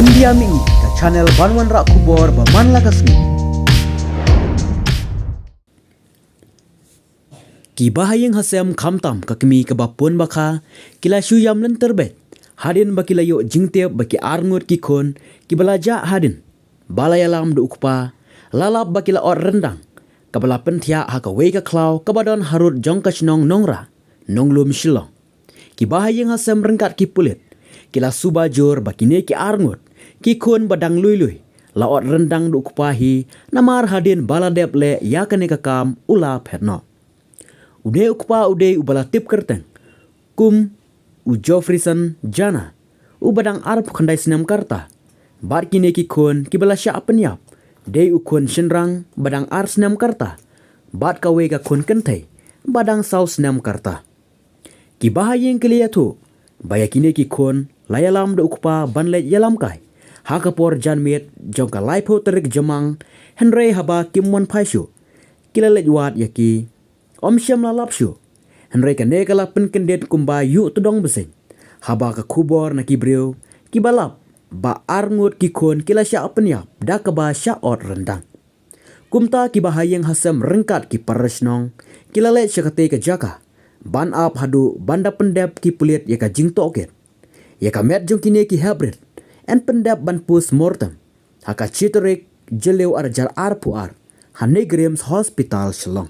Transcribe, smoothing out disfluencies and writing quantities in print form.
India Mingi ke channel Banwan Rak Kubor Baman Lakasni. Ki bahayang hasem khamtam kakmi ke bapun baka kila shuyam lan terbet. Hadin baki layo jingtep baki arngut ki kon ki balaja hadin. Balayalam du ukpa lalap baki la or rendang. Kabala pentia haka weka klau kabadon harut jongkas nong nongra nonglum shilong. Ki bahayang hasem rengkat ki pulit. Kila subajur baki ne ki arngut. Ki kon badang lui-lui. Laot rendang du kupahi namar hadin baladep le yakane kakam ula perno. Ude ukpa ude ubala tip kerteng. Kum ujofrisan jana. Ubadang arp khandai senam karta. Bar kine ki kon kibala sya penyap. De ukon shenrang badang ar senam karta. Bat kawe ka kon kentai. Badang saw senam karta. Ki bahayeng keliyatu. Bayakine ki kon layalam du ukpa banlet yalam kai. Hakapor janmet jongka laipo terik jamang Henry haba kimwan paisyu kilalet wat yaki omsyam lalapsyu Henry kane kala penkendet kumba yu tudong besing haba ka kubor na kibriu kibalap ba arngut kikon kila sya penyap da kaba sya ot rendang kumta kibahayeng hasem rengkat ki paresnong kilalet syakate ke jaka ban ap hadu banda pendep ki pulit yaka jingtoket yaka met jongkine ki hybrid en pendap ban pus mortem haka chitorik jeleu arjar arpuar Hanegrims Hospital Shillong.